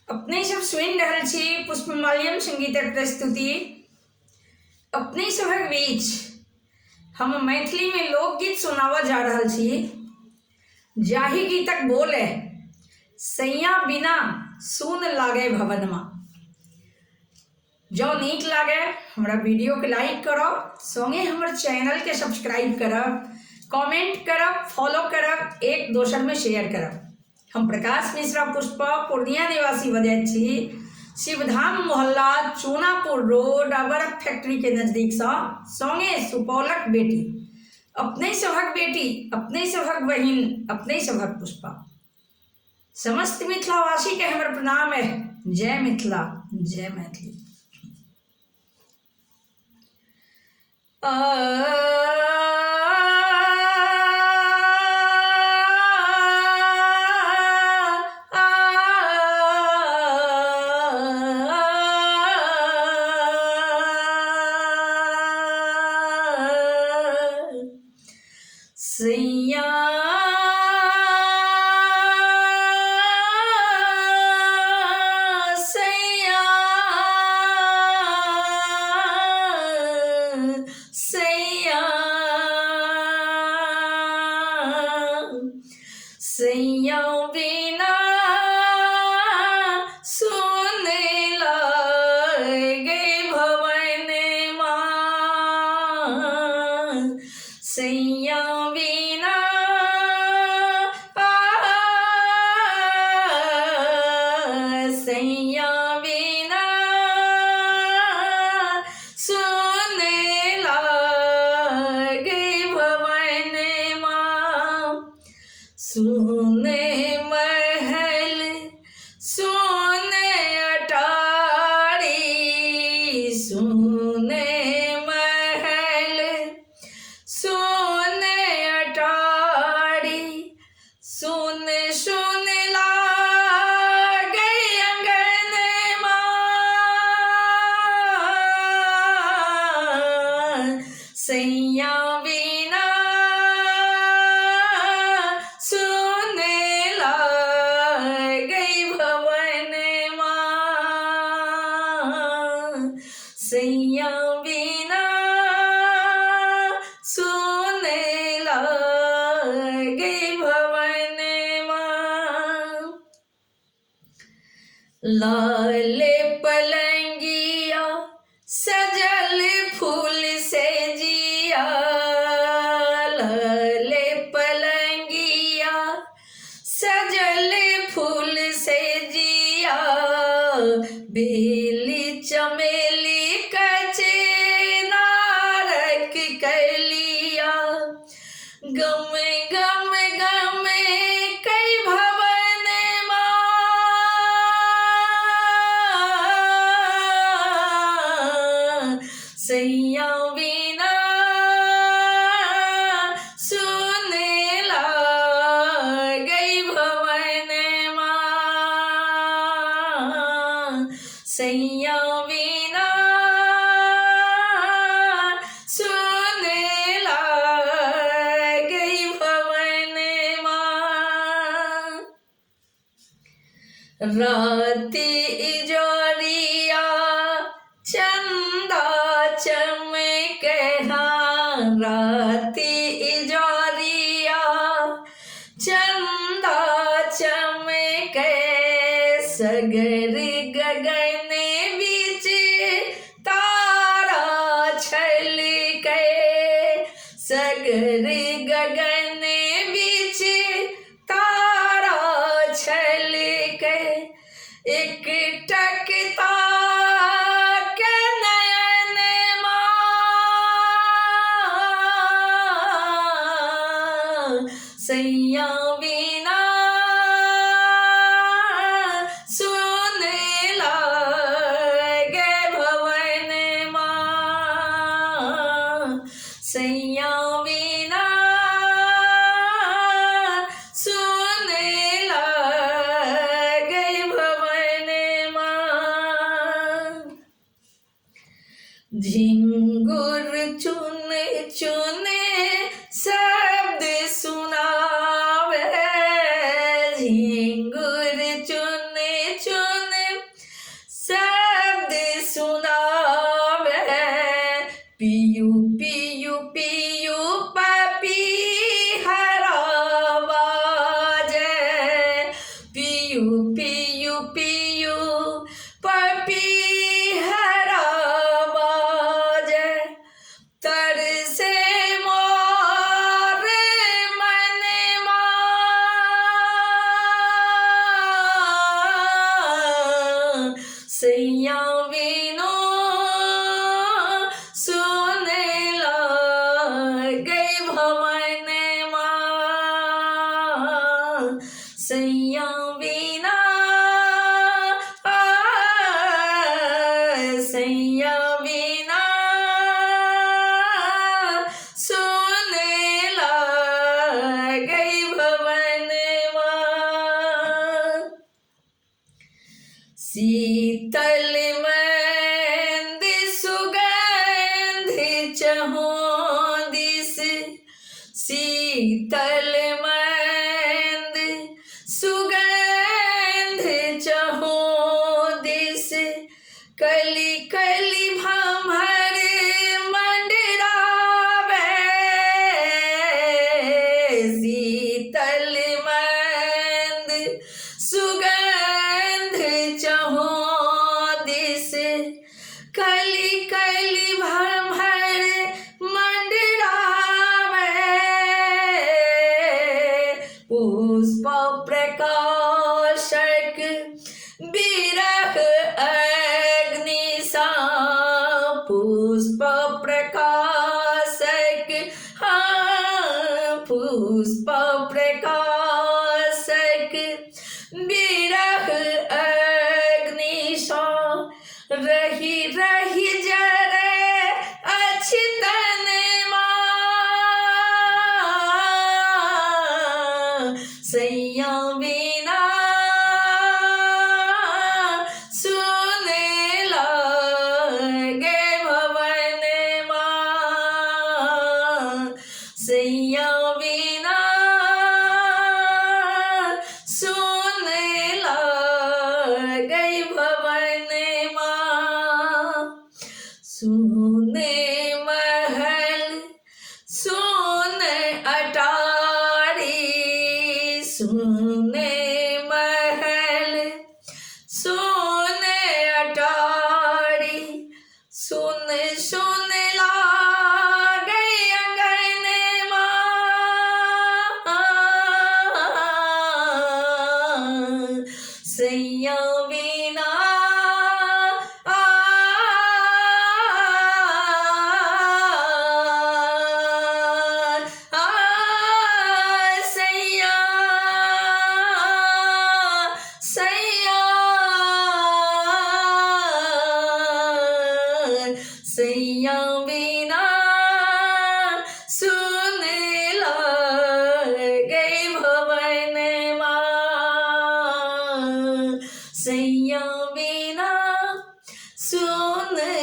अपने सब सुनि रहल छी पुष्पमाल्यम संगीतक प्रस्तुति। अपने सभक बीच हम मैथिली में लोकगीत सुनावा जा रहल छी, जाहि गीतक बोल है सैया बिना सुन लागे भवनमा। जो नीक लागे हमरा वीडियो के लाइक करब, संगे हमर चैनल के सब्सक्राइब करब, कमेंट करब, फॉलो करब, एक दोसर में शेयर करब। हम प्रकाश मिश्रा पुष्पा पूर्णिया निवासी बजैत छी। शिवधाम मोहल्ला चूनापुर रोड अबरक फैक्ट्री के नजदीक संगे सुपौलक बेटी, अपने सभक बेटी, अपने सभक बहिन, अपने सभक पुष्पा। समस्त मिथिलावासी के हमर प्रणाम है। जय मिथिला, जय मैथिली। सैया सैया सैया सैया बिना सुन लागे भवनमा। सैया बिना सैया बिना सुन लागे भवनमा। सुने महल सुने अटारी, सुने महल सुने अटारी, सुन सुन लागे अंगनमा। सैया बिना सुन लागे भवनमा। सैया बिना सुन लागे भवनमा। लाल पलंगिया सजल फूल से जिया, लाल पलंगिया सजल फूल से जिया। बेली चमेली कचनारक कलिया, गम गम गम कई भवनमा। सैया बिना सुन लागे भवनमा। सैया बिना सुन लागे भवनमा। राति इजोरिया चंदा चमके, राति इजोरिया चंदा चमके। सगर गगन बीच तारा छलके, सगर गगन बीच तारा छलके। एक टकता के नयनमा। सैया बिना सुन लागे भवनमा। सैया बिना सुन लागे भवनमा। झिंगुर चुन चुन शब्द सुनावे, झिंगुर चुन चुन सैया बिना सैया बिना सोने गई भवनवा शीतल मंद सुगंध चहों दिस शीतल मंद सुगंध चहों दिस कली कली भंवर मंडरावे शीतल मंद सुगंध चहों दिस कली कली भंवर मंडरावे पुष्प प्रकाशक विरह अग्नि सा पुष्प प्रकाशक पुष्प प्रकाशक विरह अग्नि सा रही रही जरे अछितन सैया बिना सोने लगे भवन सैया बिना सोने लगे भवन सोने महल सोने अटारी सोने महल सोने अटारी सुन सुन लागे अंगन सैया बिना सैया सैया सैया बिना सुने लगे भवन सैया बिना सुने